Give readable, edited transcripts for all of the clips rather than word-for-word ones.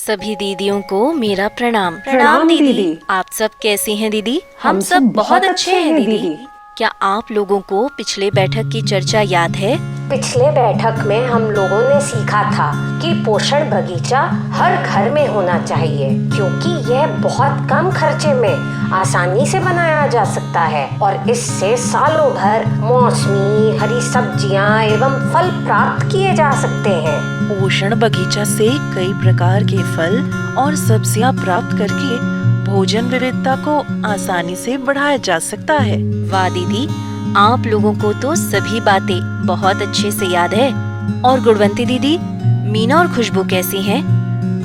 सभी दीदियों को मेरा प्रणाम। प्रणाम दीदी। आप सब कैसी हैं दीदी? हम सब बहुत अच्छे हैं दीदी। क्या आप लोगों को पिछले बैठक की चर्चा याद है? पिछले बैठक में हम लोगों ने सीखा था कि पोषण बगीचा हर घर में होना चाहिए, क्योंकि यह बहुत कम खर्चे में आसानी से बनाया जा सकता है और इससे सालों भर मौसमी हरी सब्जियां एवं फल प्राप्त किए जा सकते हैं। पोषण बगीचा से कई प्रकार के फल और सब्जियां प्राप्त करके भोजन विविधता को आसानी से बढ़ाया जा सकता है। वाह दीदी, आप लोगों को तो सभी बातें बहुत अच्छे से याद है। और गुणवंती दीदी, मीना और खुशबू कैसी हैं?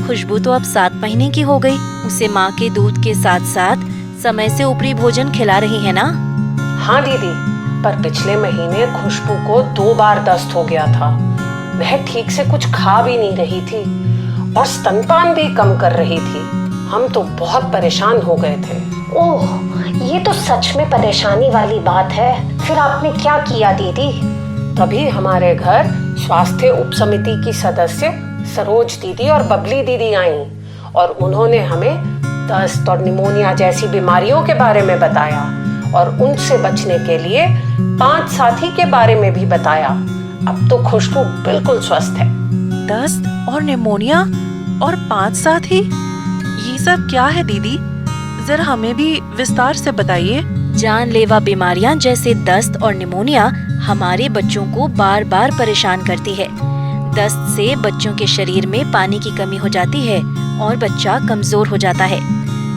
खुशबू तो अब 7 महीने की हो गई। उसे माँ के दूध के साथ साथ समय से ऊपरी भोजन खिला रही है ना? हाँ दीदी, पर पिछले महीने खुशबू को 2 बार दस्त हो गया था। वह ठीक से कुछ खा भी नहीं रही थी और स्तनपान भी कम कर रही थी। हम तो बहुत परेशान हो गए थे। ओह, ये तो सच में परेशानी वाली बात है। फिर आपने क्या किया दीदी? तभी हमारे घर स्वास्थ्य उप समिति की सदस्य सरोज दीदी और बबली दीदी आईं और उन्होंने हमें दस्त और निमोनिया जैसी बीमारियों के बारे में बताया और उनसे बचने के लिए 5 साथी के बारे में भी बताया। अब तो खुशबू बिल्कुल स्वस्थ है। दस्त और निमोनिया और 5 साथी, ये सब क्या है दीदी? जरा हमें भी विस्तार से बताइए। जानलेवा बीमारियां जैसे दस्त और निमोनिया हमारे बच्चों को बार बार परेशान करती है। दस्त से बच्चों के शरीर में पानी की कमी हो जाती है और बच्चा कमजोर हो जाता है।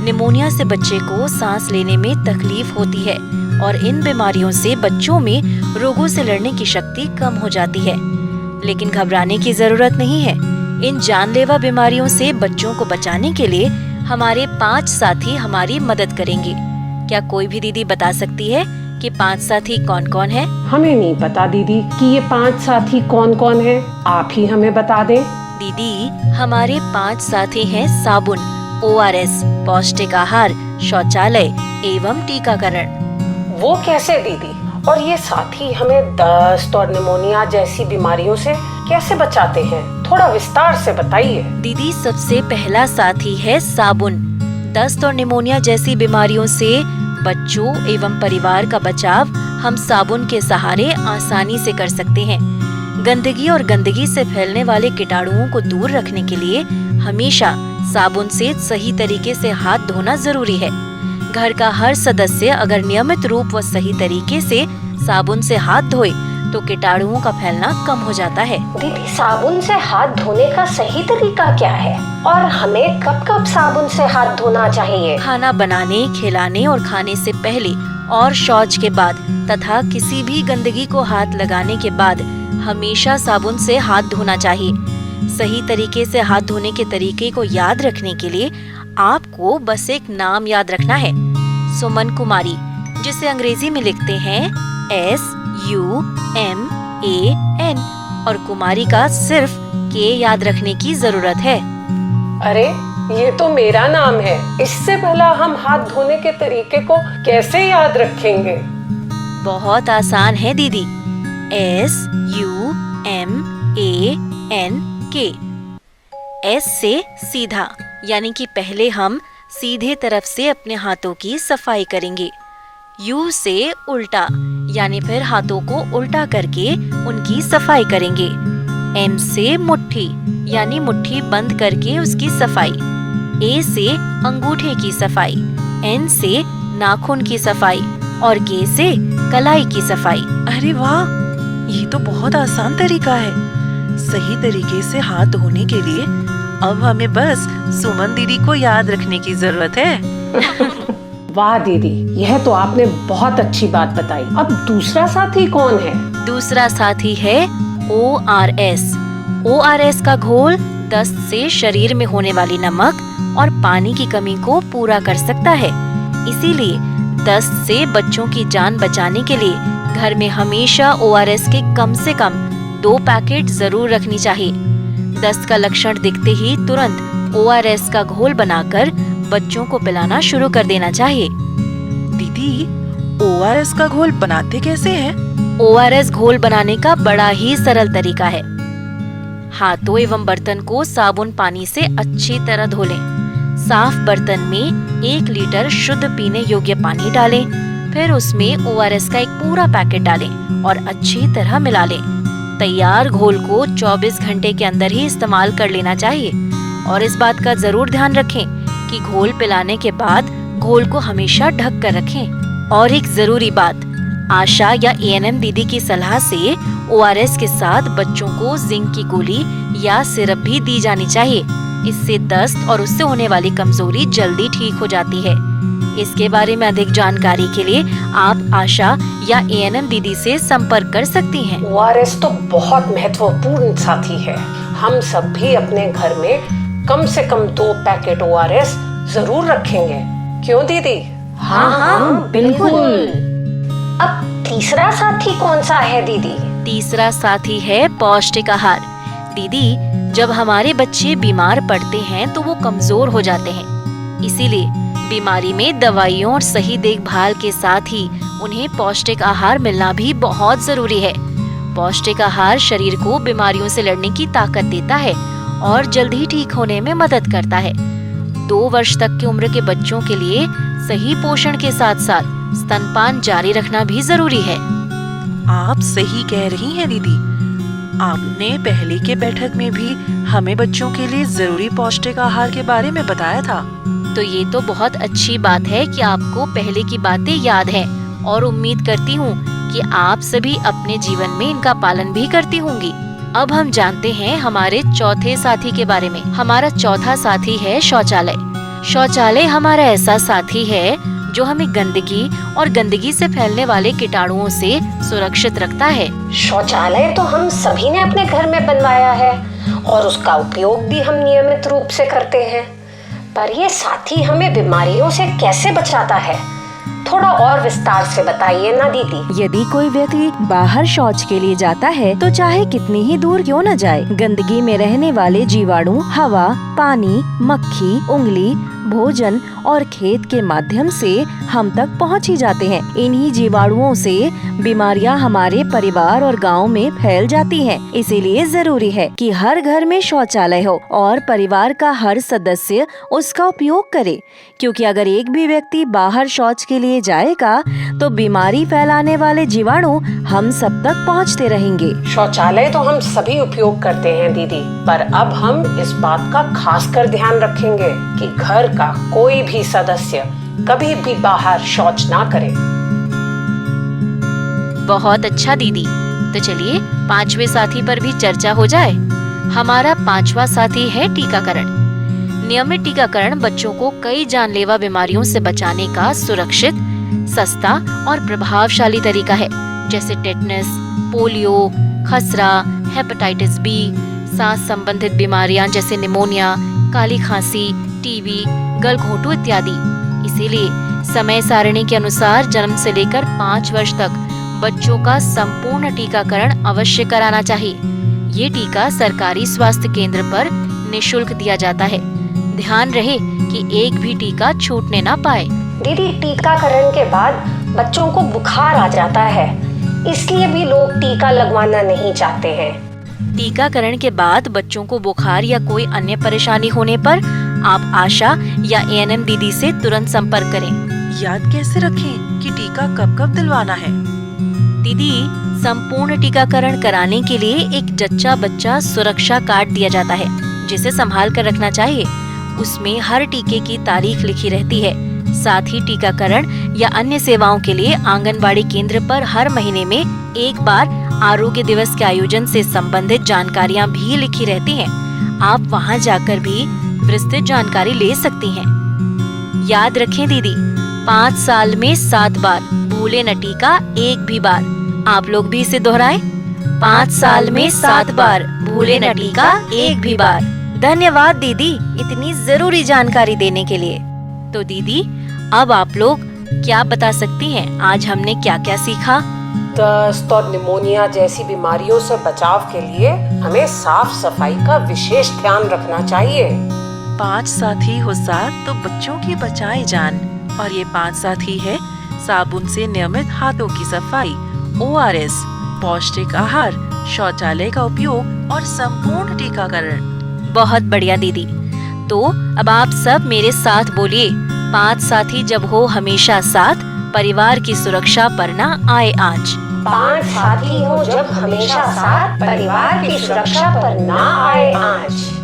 निमोनिया से बच्चे को सांस लेने में तकलीफ होती है और इन बीमारियों से बच्चों में रोगों से लड़ने की शक्ति कम हो जाती है। लेकिन घबराने की जरूरत नहीं है। इन जानलेवा बीमारियों से बच्चों को बचाने के लिए हमारे 5 साथी हमारी मदद करेंगे। क्या कोई भी दीदी बता सकती है कि 5 साथी कौन कौन है? हमें नहीं पता दीदी कि ये 5 साथी कौन कौन है। आप ही हमें बता दें। दीदी, हमारे 5 साथी हैं साबुन, ORS, पौष्टिक आहार, शौचालय एवं टीकाकरण। वो कैसे दीदी? और ये साथी हमें दस्त और निमोनिया जैसी बीमारियों से कैसे बचाते हैं? थोड़ा विस्तार से बताइए। दीदी, सबसे पहला साथी है साबुन। दस्त और निमोनिया जैसी बीमारियों से बच्चों एवं परिवार का बचाव हम साबुन के सहारे आसानी से कर सकते हैं। गंदगी और गंदगी से फैलने वाले कीटाणुओं को दूर रखने के लिए हमेशा साबुन से सही तरीके से हाथ धोना जरूरी है। घर का हर सदस्य अगर नियमित रूप व सही तरीके से साबुन से हाथ धोए तो कीटाणुओं का फैलना कम हो जाता है। दीदी, साबुन से हाथ धोने का सही तरीका क्या है और हमें कब कब साबुन से हाथ धोना चाहिए? खाना बनाने, खिलाने और खाने से पहले और शौच के बाद तथा किसी भी गंदगी को हाथ लगाने के बाद हमेशा साबुन से हाथ धोना चाहिए। सही तरीके से हाथ धोने के तरीके को याद रखने के लिए आपको बस एक नाम याद रखना है, सुमन कुमारी, जिसे अंग्रेजी में लिखते हैं SUMAN और कुमारी का सिर्फ K याद रखने की जरूरत है। अरे, ये तो मेरा नाम है। इससे पहला हम हाथ धोने के तरीके को कैसे याद रखेंगे? बहुत आसान है दीदी, SUMAN K। S से सीधा, यानी कि पहले हम सीधे तरफ से अपने हाथों की सफाई करेंगे। U से उल्टा, यानी फिर हाथों को उल्टा करके उनकी सफाई करेंगे। M से मुट्ठी, यानी मुट्ठी बंद करके उसकी सफाई। A से अंगूठे की सफाई। N से नाखून की सफाई और K से कलाई की सफाई। अरे वाह, ये तो बहुत आसान तरीका है। सही तरीके से हाथ धोने के लिए अब हमें बस सुमन दीदी को याद रखने की जरूरत है। वाह दीदी, यह तो आपने बहुत अच्छी बात बताई। अब दूसरा साथी कौन है? दूसरा साथी है ORS। ORS का घोल दस्त से शरीर में होने वाली नमक और पानी की कमी को पूरा कर सकता है। इसीलिए दस्त से बच्चों की जान बचाने के लिए घर में हमेशा ORS के कम से कम 2 पैकेट जरूर रखनी चाहिए। दस्त का लक्षण दिखते ही तुरंत ORS का घोल बनाकर बच्चों को पिलाना शुरू कर देना चाहिए। दीदी, ORS का घोल बनाते कैसे हैं? ORS घोल बनाने का बड़ा ही सरल तरीका है। हाथों एवं बर्तन को साबुन पानी से अच्छी तरह धो लें। साफ बर्तन में 1 लीटर शुद्ध पीने योग्य पानी डालें, फिर उसमें ORS का एक पूरा पैकेट डालें और अच्छी तरह मिला लें। तैयार घोल को 24 घंटे के अंदर ही इस्तेमाल कर लेना चाहिए और इस बात का जरूर ध्यान रखें कि घोल पिलाने के बाद घोल को हमेशा ढक कर रखें। और एक जरूरी बात, आशा या ANM दीदी की सलाह से ORS के साथ बच्चों को जिंक की गोली या सिरप भी दी जानी चाहिए। इससे दस्त और उससे होने वाली कमजोरी जल्दी ठीक हो जाती है। इसके बारे में अधिक जानकारी के लिए आप आशा या ANM दीदी से संपर्क कर सकती हैं। ORS तो बहुत महत्वपूर्ण साथी है। हम सब भी अपने घर में कम से कम 2 पैकेट ORS जरूर रखेंगे, क्यों दीदी? हाँ, बिल्कुल। अब तीसरा साथी कौन सा है दीदी? तीसरा साथी है पौष्टिक आहार। दीदी, जब हमारे बच्चे बीमार पड़ते हैं तो वो कमजोर हो जाते हैं। इसीलिए बीमारी में दवाइयों और सही देखभाल के साथ ही उन्हें पौष्टिक आहार मिलना भी बहुत जरूरी है। पौष्टिक आहार शरीर को बीमारियों से लड़ने की ताकत देता है और जल्दी ठीक होने में मदद करता है। 2 वर्ष तक की उम्र के बच्चों के लिए सही पोषण के साथ साथ स्तनपान जारी रखना भी जरूरी है। आप सही कह रही हैं दीदी। आपने पहले के बैठक में भी हमें बच्चों के लिए जरूरी पौष्टिक आहार के बारे में बताया था। तो ये तो बहुत अच्छी बात है कि आपको पहले की बातें याद हैं और उम्मीद करती हूँ कि आप सभी अपने जीवन में इनका पालन भी करती होंगी। अब हम जानते हैं हमारे चौथे साथी के बारे में। हमारा चौथा साथी है शौचालय। शौचालय हमारा ऐसा साथी है जो हमें गंदगी और गंदगी से फैलने वाले कीटाणुओं से सुरक्षित रखता है। शौचालय तो हम सभी ने अपने घर में बनवाया है और उसका उपयोग भी हम नियमित रूप से करते हैं, पर ये साथी हमें बीमारियों से कैसे बचाता है? थोड़ा और विस्तार से बताइए ना दीदी। यदि कोई व्यक्ति बाहर शौच के लिए जाता है तो चाहे कितनी ही दूर क्यों न जाए, गंदगी में रहने वाले जीवाणु हवा, पानी, मक्खी, उंगली, भोजन और खेत के माध्यम से हम तक पहुंच ही जाते हैं। इन्हीं जीवाणुओं से बीमारियां हमारे परिवार और गांव में फैल जाती हैं। इसीलिए जरूरी है कि हर घर में शौचालय हो और परिवार का हर सदस्य उसका उपयोग करे, क्योंकि अगर एक भी व्यक्ति बाहर शौच के लिए जाएगा तो बीमारी फैलाने वाले जीवाणु हम सब तक पहुंचते रहेंगे। शौचालय तो हम सभी उपयोग करते हैं दीदी, पर अब हम इस बात का खासकर ध्यान रखेंगे कि घर का कोई भी सदस्य कभी भी बाहर शौच ना करे। बहुत अच्छा दीदी। तो चलिए 5वें साथी पर भी चर्चा हो जाए। हमारा 5वां साथी है टीकाकरण। नियमित टीकाकरण बच्चों को कई जानलेवा बीमारियों से बचाने का सुरक्षित, सस्ता और प्रभावशाली तरीका है, जैसे टेटनस, पोलियो, खसरा, हेपेटाइटिस बी, सांस संबंधित बीमारियां जैसे निमोनिया, काली खांसी, टीबी, गलघोंटू इत्यादि। इसीलिए समय सारणी के अनुसार जन्म से लेकर 5 वर्ष तक बच्चों का संपूर्ण टीकाकरण अवश्य कराना चाहिए। ये टीका सरकारी स्वास्थ्य केंद्र पर निशुल्क दिया जाता है। ध्यान रहे कि एक भी टीका छूटने ना पाए। दीदी, टीकाकरण के बाद बच्चों को बुखार आ जाता है, इसलिए भी लोग टीका लगवाना नहीं चाहते हैं। टीकाकरण के बाद बच्चों को बुखार या कोई अन्य परेशानी होने पर आप आशा या ANM दीदी से तुरंत संपर्क करें। याद कैसे रखें कि टीका कब कब दिलवाना है? दीदी, संपूर्ण टीकाकरण कराने के लिए एक जच्चा बच्चा सुरक्षा कार्ड दिया जाता है, जिसे संभाल कर रखना चाहिए। उसमें हर टीके की तारीख लिखी रहती है। साथ ही टीकाकरण या अन्य सेवाओं के लिए आंगनबाड़ी केंद्र पर हर महीने में एक बार आरोग्य दिवस के आयोजन से संबंधित जानकारियां भी लिखी रहती हैं। आप वहां जाकर भी विस्तृत जानकारी ले सकती हैं। याद रखें दीदी, 5 साल में 7 बार, भूले न टीका एक भी बार। आप लोग भी इसे दोहराएं। 5 साल में 7 बार, भूले न टीका एक भी बार। धन्यवाद दीदी, इतनी जरूरी जानकारी देने के लिए। तो दीदी, अब आप लोग क्या बता सकती हैं, आज हमने क्या क्या सीखा? दस्त और निमोनिया जैसी बीमारियों से बचाव के लिए हमें साफ सफाई का विशेष ध्यान रखना चाहिए। 5 साथी हो साथ तो बच्चों की बचाई जान। और ये 5 साथी है साबुन से नियमित हाथों की सफाई, ORS, पौष्टिक आहार, शौचालय का उपयोग और संपूर्ण टीकाकरण। बहुत बढ़िया दीदी। तो अब आप सब मेरे साथ बोलिए, 5 साथी जब हो हमेशा साथ, परिवार की सुरक्षा पर ना आए आँच। 5 साथी हो जब हमेशा साथ, परिवार की सुरक्षा पर ना आए आँच।